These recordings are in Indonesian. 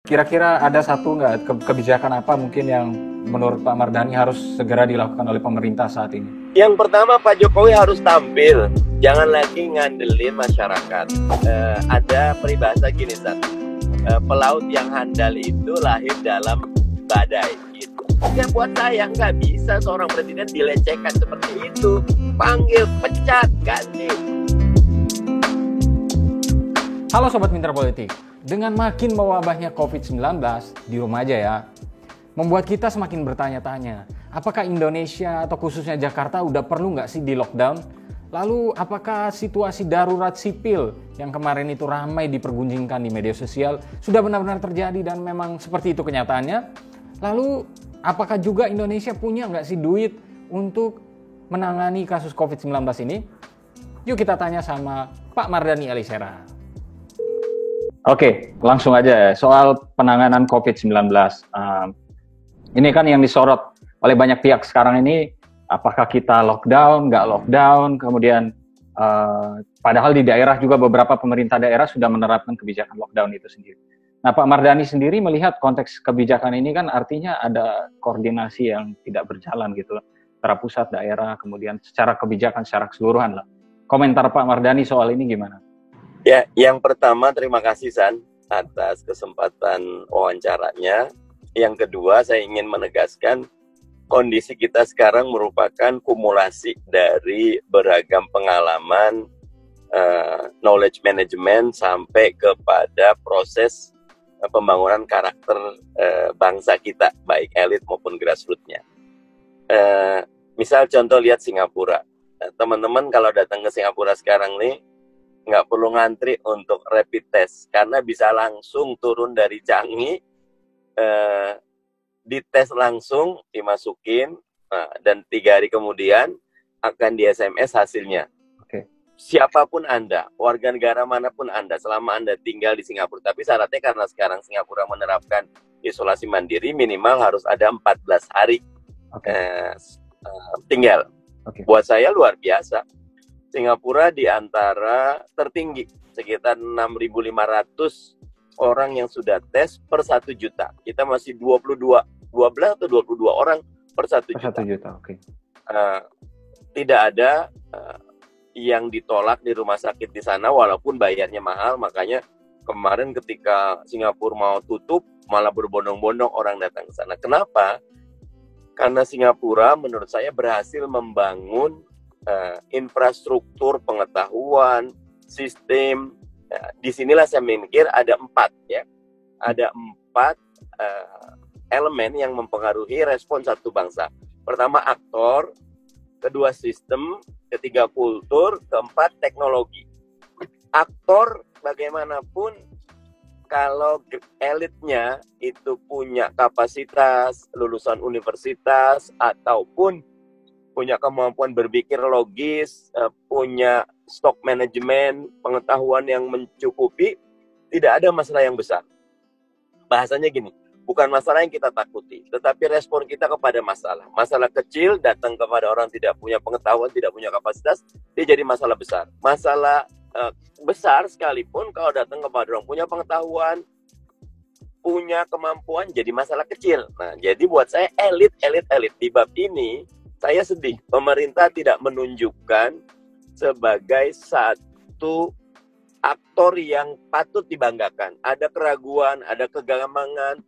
Kira-kira ada satu nggak kebijakan apa mungkin yang menurut Pak Mardhani harus segera dilakukan oleh pemerintah saat ini? Yang pertama, Pak Jokowi harus tampil, jangan lagi ngandelin masyarakat. Ada peribahasa gini, San. Pelaut yang handal itu lahir dalam badai. Gitu. Ya buat saya nggak bisa seorang presiden dilecehkan seperti itu. Panggil, pecat, ganti. Halo Sobat Mitra Politik, dengan makin mewabahnya COVID-19, di rumah aja ya, membuat kita semakin bertanya-tanya, apakah Indonesia atau khususnya Jakarta udah perlu nggak sih di lockdown? Lalu apakah situasi darurat sipil yang kemarin itu ramai dipergunjingkan di media sosial sudah benar-benar terjadi dan memang seperti itu kenyataannya? Lalu apakah juga Indonesia punya nggak sih duit untuk menangani kasus COVID-19 ini? Yuk kita tanya sama Pak Mardhani Alisera. Oke, langsung aja ya. Soal penanganan COVID-19. Ini kan yang disorot oleh banyak pihak sekarang ini, apakah kita lockdown, nggak lockdown, kemudian padahal di daerah juga beberapa pemerintah daerah sudah menerapkan kebijakan lockdown itu sendiri. Nah, Pak Mardhani sendiri melihat konteks kebijakan ini kan artinya ada koordinasi yang tidak berjalan gitu antara pusat, daerah, kemudian secara kebijakan secara keseluruhan lah. Komentar Pak Mardhani soal ini gimana? Ya, yang pertama terima kasih San atas kesempatan wawancaranya. Yang kedua, saya ingin menegaskan kondisi kita sekarang merupakan kumulasi dari beragam pengalaman, knowledge management sampai kepada proses pembangunan karakter bangsa kita, baik elit maupun grassroots-nya. Misal contoh lihat Singapura. Teman-teman kalau datang ke Singapura sekarang nih, nggak perlu ngantri untuk rapid test karena bisa langsung turun dari Changi, dites langsung, dimasukin, dan 3 hari kemudian akan di SMS hasilnya. Oke. Siapapun Anda, warga negara manapun Anda, selama Anda tinggal di Singapura, tapi syaratnya karena sekarang Singapura menerapkan isolasi mandiri minimal harus ada 14 hari tinggal. Buat saya luar biasa. Singapura di antara tertinggi, sekitar 6.500 orang yang sudah tes per 1 juta. Kita masih 12 atau 22 orang per 1 juta. 1 juta, oke. Tidak ada yang ditolak di rumah sakit di sana walaupun bayarnya mahal. Makanya kemarin ketika Singapura mau tutup, malah berbondong-bondong orang datang ke sana. Kenapa? Karena Singapura menurut saya berhasil membangun infrastruktur pengetahuan, sistem. Disinilah saya mikir ada 4 ya. Ada 4 elemen yang mempengaruhi respon satu bangsa. Pertama aktor, kedua sistem, ketiga kultur, keempat teknologi. Aktor bagaimanapun kalau elitnya itu punya kapasitas, lulusan universitas ataupun punya kemampuan berpikir logis, punya stok manajemen, pengetahuan yang mencukupi, tidak ada masalah yang besar. Bahasanya gini, bukan masalah yang kita takuti, tetapi respon kita kepada masalah. Masalah kecil datang kepada orang tidak punya pengetahuan, tidak punya kapasitas, dia jadi masalah besar. Masalah besar sekalipun kalau datang kepada orang punya pengetahuan, punya kemampuan, jadi masalah kecil. Nah, jadi buat saya elit di bab ini, saya sedih, pemerintah tidak menunjukkan sebagai satu aktor yang patut dibanggakan. Ada keraguan, ada kegamangan,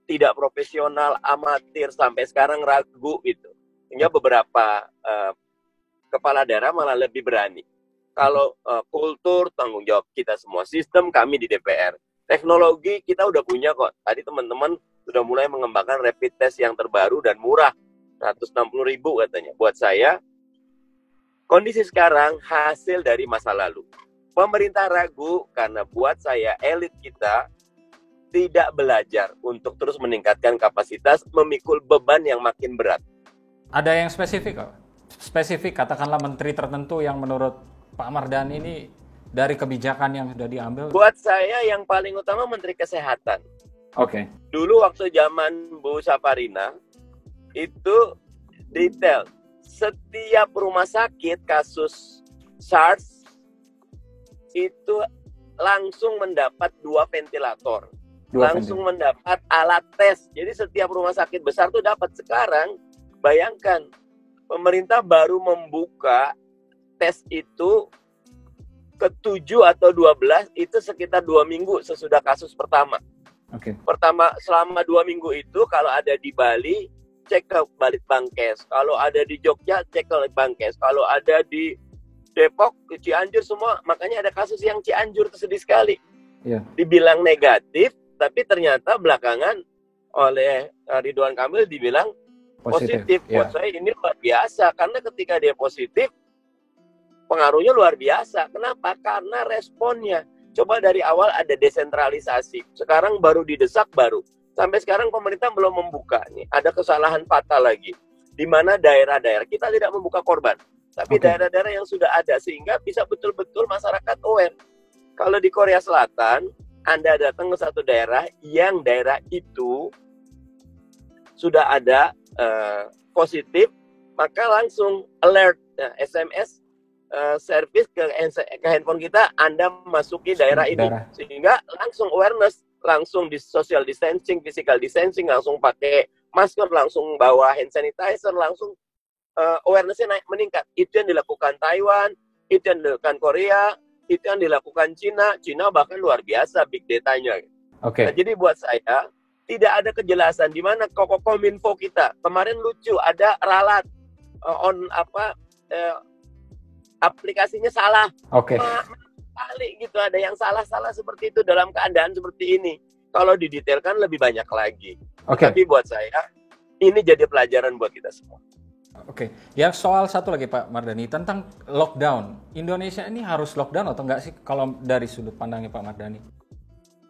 tidak profesional, amatir, sampai sekarang ragu itu. Sehingga beberapa kepala daerah malah lebih berani. Kalau kultur, tanggung jawab kita semua. Sistem kami di DPR. Teknologi kita udah punya kok. Tadi teman-teman sudah mulai mengembangkan rapid test yang terbaru dan murah. 160.000 katanya. Buat saya, kondisi sekarang hasil dari masa lalu. Pemerintah ragu karena buat saya elit kita tidak belajar untuk terus meningkatkan kapasitas, memikul beban yang makin berat. Ada yang spesifik katakanlah menteri tertentu yang menurut Pak Mardhani ini dari kebijakan yang sudah diambil? Buat saya yang paling utama Menteri Kesehatan. Oke. Dulu waktu zaman Bu Saparina, itu detail. Setiap rumah sakit kasus SARS itu langsung mendapat 2 ventilator. langsung mendapat alat tes. Jadi setiap rumah sakit besar tuh dapat. Sekarang bayangkan pemerintah baru membuka tes itu ke-7 atau 12 itu sekitar 2 minggu sesudah kasus pertama. Pertama selama 2 minggu itu kalau ada di Bali cek ke Balitbangkes, kalau ada di Jogja cek ke Balitbangkes, kalau ada di Depok, Cianjur semua. Makanya ada kasus yang Cianjur itu sedih sekali. Dibilang negatif, tapi ternyata belakangan oleh Ridwan Kamil dibilang positif. Buat saya ini luar biasa, karena ketika dia positif, pengaruhnya luar biasa. Kenapa? Karena responnya. Coba dari awal ada desentralisasi, sekarang baru didesak baru. Sampai sekarang pemerintah belum membuka. Nih, ada kesalahan fatal lagi, di mana daerah-daerah kita tidak membuka korban. Tapi daerah-daerah yang sudah ada, sehingga bisa betul-betul masyarakat aware. Kalau di Korea Selatan, Anda datang ke satu daerah, yang daerah itu sudah ada positif, maka langsung alert, SMS, service ke handphone kita, Anda masuki daerah ini. Sehingga langsung awareness, langsung di social distancing, physical distancing, langsung pakai masker, langsung bawa hand sanitizer, langsung awareness-nya meningkat. Itu yang dilakukan Taiwan, itu yang dilakukan Korea, itu yang dilakukan Cina. Cina bahkan luar biasa big data-nya. Nah, jadi buat saya tidak ada kejelasan di mana Kominfo kita. Kemarin lucu, ada ralat aplikasinya salah. Kali gitu, ada yang salah-salah seperti itu dalam keadaan seperti ini. Kalau didetailkan lebih banyak lagi. Tapi buat saya ini jadi pelajaran buat kita semua. Ya soal satu lagi Pak Mardhani tentang lockdown. Indonesia ini harus lockdown atau enggak sih kalau dari sudut pandangnya Pak Mardhani?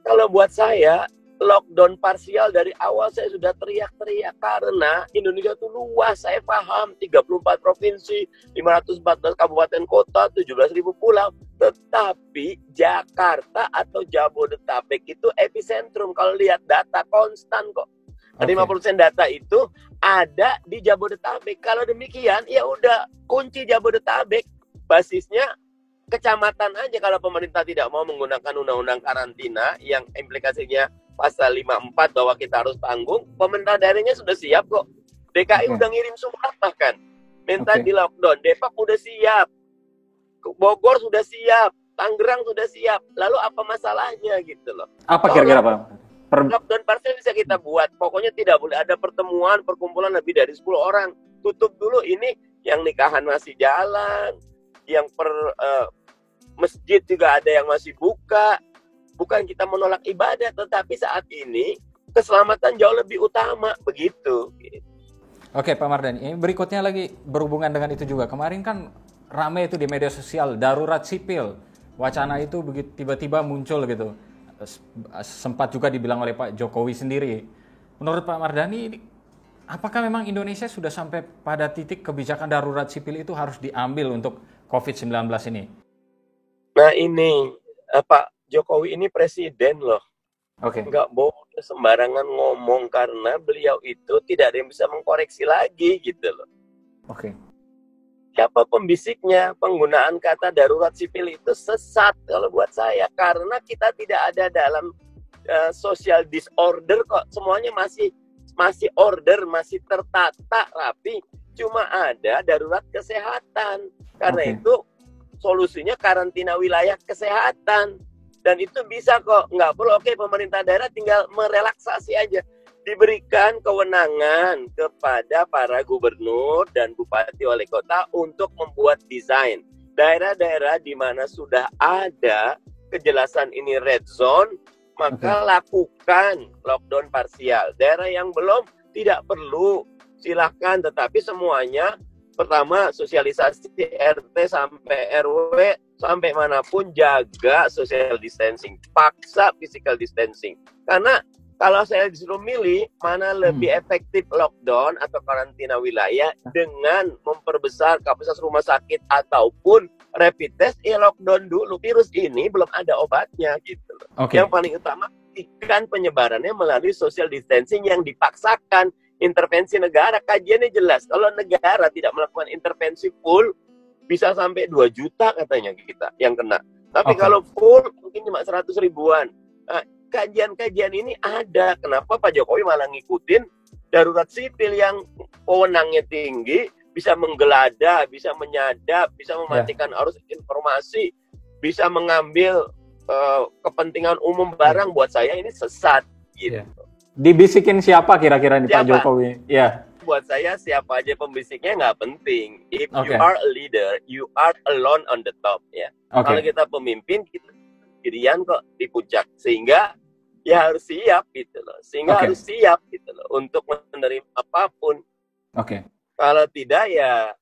Kalau buat saya lockdown parsial dari awal saya sudah teriak-teriak karena Indonesia itu luas, saya paham 34 provinsi, 514 kabupaten kota, 17.000 pulau. Tetapi Jakarta atau Jabodetabek itu epicentrum. Kalau lihat data konstan kok. 50% data itu ada di Jabodetabek. Kalau demikian, ya udah kunci Jabodetabek. Basisnya kecamatan aja. Kalau pemerintah tidak mau menggunakan undang-undang karantina yang implikasinya pasal 54 bahwa kita harus tanggung, pemerintah daerahnya sudah siap kok. DKI udah ngirim surat bahkan minta di lockdown. Depok udah siap, Bogor sudah siap, Tangerang sudah siap. Lalu apa masalahnya gitu loh? Apa kira-kira Pak? Lockdown parsial bisa kita buat. Pokoknya tidak boleh ada pertemuan, perkumpulan lebih dari 10 orang. Tutup dulu ini, yang nikahan masih jalan, yang masjid juga ada yang masih buka. Bukan kita menolak ibadah, tetapi saat ini keselamatan jauh lebih utama, begitu. Pak Mardhani, berikutnya lagi berhubungan dengan itu juga. Kemarin kan ramai itu di media sosial, darurat sipil. Wacana itu begitu tiba-tiba muncul gitu. Sempat juga dibilang oleh Pak Jokowi sendiri. Menurut Pak Mardhani, apakah memang Indonesia sudah sampai pada titik kebijakan darurat sipil itu harus diambil untuk COVID-19 ini? Nah ini, Pak Jokowi ini presiden loh. Nggak boleh sembarangan ngomong karena beliau itu tidak ada yang bisa mengkoreksi lagi gitu loh. Siapa pembisiknya? Penggunaan kata darurat sipil itu sesat kalau buat saya. Karena kita tidak ada dalam social disorder kok. Semuanya masih order, masih tertata, rapi. Cuma ada darurat kesehatan. Karena itu solusinya karantina wilayah kesehatan. Dan itu bisa kok. Nggak perlu, pemerintah daerah tinggal merelaksasi aja. Diberikan kewenangan kepada para gubernur dan bupati wali kota untuk membuat desain. Daerah-daerah di mana sudah ada kejelasan ini red zone, maka lakukan lockdown parsial. Daerah yang belum, tidak perlu, silahkan. Tetapi semuanya, pertama sosialisasi RT sampai RW, sampai manapun jaga social distancing. Paksa physical distancing. Karena kalau saya disuruh milih mana lebih efektif lockdown atau karantina wilayah dengan memperbesar kapasitas rumah sakit ataupun rapid test, ya lockdown dulu. Virus ini belum ada obatnya gitu. Yang paling utama ikan penyebarannya melalui social distancing yang dipaksakan. Intervensi negara, kajiannya jelas. Kalau negara tidak melakukan intervensi full, bisa sampai 2 juta katanya kita yang kena. Tapi kalau full mungkin cuma 100 ribuan. Nah, kajian-kajian ini ada. Kenapa Pak Jokowi malah ngikutin darurat sipil yang wewenangnya tinggi, bisa menggelada, bisa menyadap, bisa mematikan arus informasi, bisa mengambil kepentingan umum barang. Buat saya ini sesat gitu. Dibisikin siapa kira-kira nih Pak Jokowi? Ya. Buat saya siapa aja pembisiknya nggak penting. If you are a leader, you are alone on the top ya. Kalau kita pemimpin, kita sendirian kok di puncak, sehingga ya harus siap gitu loh. Harus siap gitu loh untuk menerima apapun. Kalau tidak ya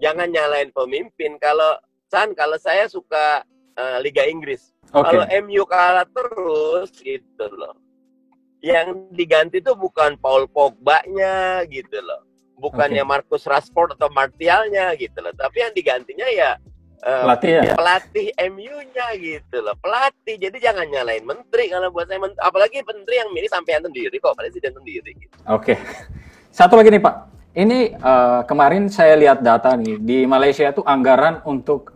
jangan nyalain pemimpin. Kalau saya suka Liga Inggris. Kalau MU kalah terus gitu loh. Yang diganti itu bukan Paul Pogba-nya gitu loh. Bukannya Marcus Rashford atau Martial-nya gitu loh. Tapi yang digantinya ya pelatih MU-nya gitu loh. Pelatih. Jadi jangan nyalain menteri. Kalau buat saya, apalagi menteri yang milih sampean sendiri kok, presiden sendiri gitu. Satu lagi nih Pak. Ini kemarin saya lihat data nih. Di Malaysia itu anggaran untuk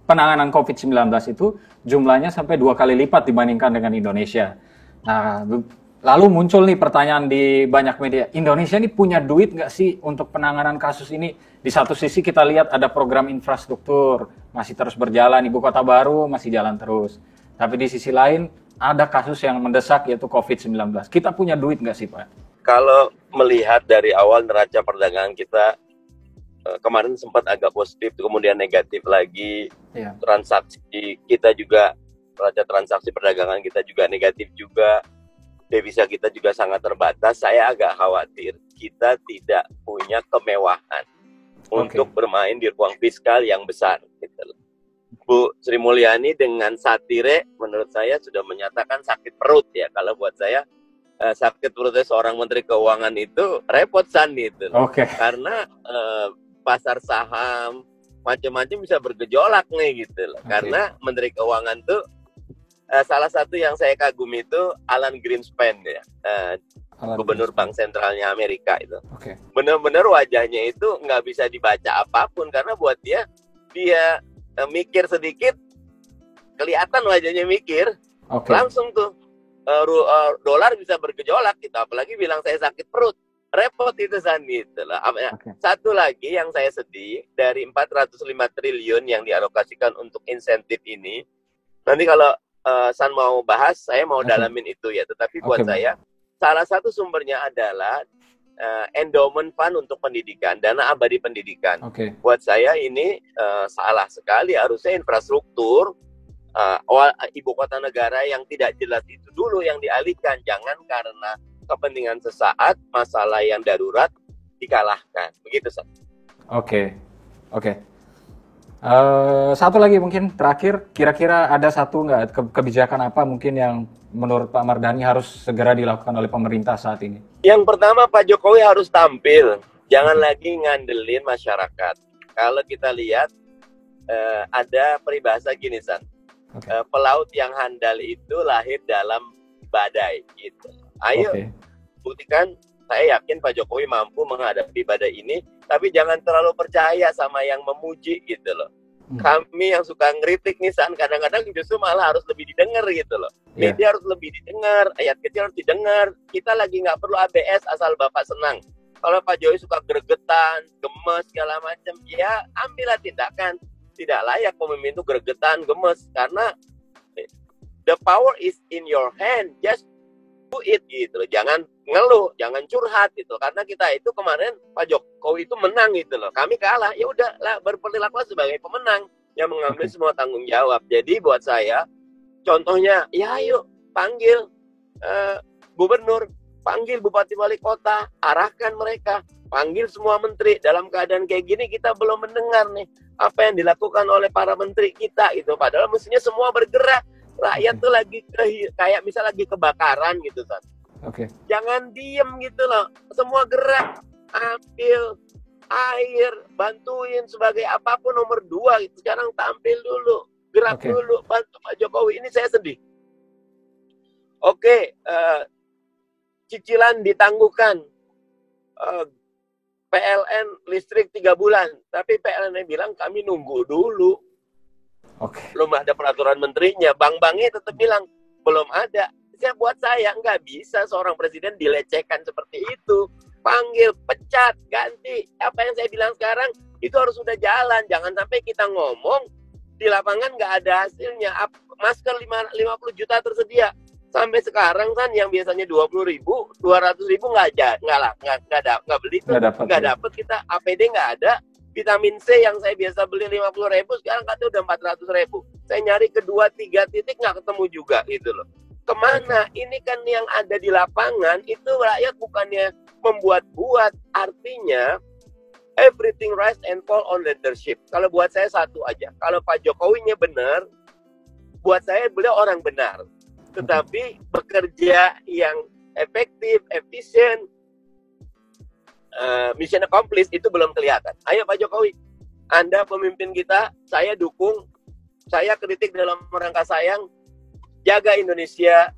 penanganan COVID-19 itu jumlahnya sampai 2 kali lipat dibandingkan dengan Indonesia. Nah, lalu muncul nih pertanyaan di banyak media, Indonesia ini punya duit nggak sih untuk penanganan kasus ini? Di satu sisi kita lihat ada program infrastruktur, masih terus berjalan, ibu kota baru masih jalan terus. Tapi di sisi lain, ada kasus yang mendesak yaitu COVID-19. Kita punya duit nggak sih Pak? Kalau melihat dari awal neraca perdagangan kita, kemarin sempat agak positif, kemudian negatif lagi. Transaksi kita juga, neraca transaksi perdagangan kita juga negatif juga. Devisa kita juga sangat terbatas. Saya agak khawatir kita tidak punya kemewahan untuk bermain di ruang fiskal yang besar. Gitu. Bu Sri Mulyani dengan satire menurut saya sudah menyatakan sakit perut ya. Kalau buat saya sakit perutnya seorang Menteri Keuangan itu repot itu. Karena pasar saham macam-macam bisa bergejolak nih gitu loh. Karena Menteri Keuangan tuh salah satu yang saya kagumi itu Alan Greenspan ya, Gubernur Bank Sentralnya Amerika itu. Benar-benar wajahnya itu nggak bisa dibaca apapun karena buat dia mikir sedikit kelihatan wajahnya mikir, langsung tuh dolar bisa bergejolak gitu. Apalagi bilang saya sakit perut. Repot itu gitu loh. Satu lagi yang saya sedih, dari 405 triliun yang dialokasikan untuk insentif ini, nanti kalau San mau bahas, saya mau dalamin itu ya. Tetapi buat saya, salah satu sumbernya adalah endowment fund untuk pendidikan, dana abadi pendidikan. Buat saya ini salah sekali, harusnya infrastruktur ibu kota negara yang tidak jelas itu dulu yang dialihkan. Jangan karena kepentingan sesaat, masalah yang darurat dikalahkan. Begitu, San. Satu lagi mungkin terakhir, kira-kira ada satu nggak kebijakan apa mungkin yang menurut Pak Mardhani harus segera dilakukan oleh pemerintah saat ini? Yang pertama, Pak Jokowi harus tampil. Jangan lagi ngandelin masyarakat. Kalau kita lihat, ada peribahasa gini, San. Pelaut yang handal itu lahir dalam badai. Gitu. Ayo, buktikan. Saya yakin Pak Jokowi mampu menghadapi badai ini, tapi jangan terlalu percaya sama yang memuji gitu loh. Kami yang suka ngeritik nih, San, kadang-kadang justru malah harus lebih didengar gitu loh. Media harus lebih didengar, ayat kecil harus didengar. Kita lagi nggak perlu ABS asal Bapak senang. Kalau Pak Jokowi suka gregetan, gemes, segala macam, ya ambillah tindakan. Tidak layak pemimpin itu gregetan, gemes, karena the power is in your hand, just do it gitu loh. Jangan ngeluh, jangan curhat gitu. Karena kita itu kemarin Pak Jokowi itu menang gitu loh. Kami kalah, ya udahlah berperilakulah sebagai pemenang yang mengambil semua tanggung jawab. Jadi buat saya, contohnya, ya ayo panggil gubernur, panggil bupati wali kota, arahkan mereka, panggil semua menteri. Dalam keadaan kayak gini kita belum mendengar nih apa yang dilakukan oleh para menteri kita gitu. Padahal mestinya semua bergerak. Rakyat tuh lagi kayak misal lagi kebakaran gitu, San. Jangan diem gitu loh. Semua gerak, ambil air, bantuin sebagai apapun nomor 2 gitu. Sekarang tampil dulu, gerak dulu, bantu Pak Jokowi. Ini saya sedih. Cicilan ditangguhkan. PLN listrik 3 bulan, tapi PLN bilang kami nunggu dulu. Belum ada peraturan menterinya. Bank-banknya tetap bilang belum ada. Buat saya nggak bisa seorang presiden dilecehkan seperti itu. Panggil, pecat, ganti. Apa yang saya bilang sekarang itu harus sudah jalan. Jangan sampai kita ngomong di lapangan nggak ada hasilnya. Masker 50 juta tersedia. Sampai sekarang kan yang biasanya 20.000, 200.000 nggak beli tuh, nggak dapat kita. APD nggak ada. Vitamin C yang saya biasa beli 50.000 sekarang katanya udah 400.000. Saya nyari ke 2-3 titik nggak ketemu juga gitu loh. Kemana? Ini kan yang ada di lapangan itu rakyat bukannya membuat-buat. Artinya everything rise and fall on leadership. Kalau buat saya satu aja. Kalau Pak Jokowinya benar, buat saya beliau orang benar. Tetapi bekerja yang efektif, efisien, mission accomplished itu belum kelihatan. Ayo Pak Jokowi, Anda pemimpin kita, saya dukung, saya kritik dalam rangka sayang, jaga Indonesia,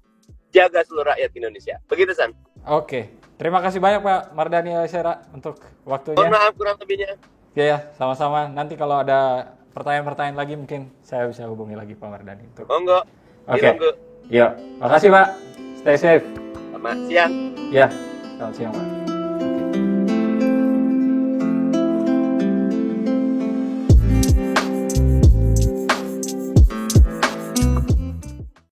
jaga seluruh rakyat Indonesia. Begitu, San. Oke, terima kasih banyak Pak Mardhani Alisera untuk waktunya. Mohon maaf kurang lebihnya. Ya, sama-sama. Nanti kalau ada pertanyaan-pertanyaan lagi mungkin saya bisa hubungi lagi Pak Mardhani. Monggo. Oke. Yuk, makasih Pak. Stay safe. Selamat siang. Ya, selamat siang Pak.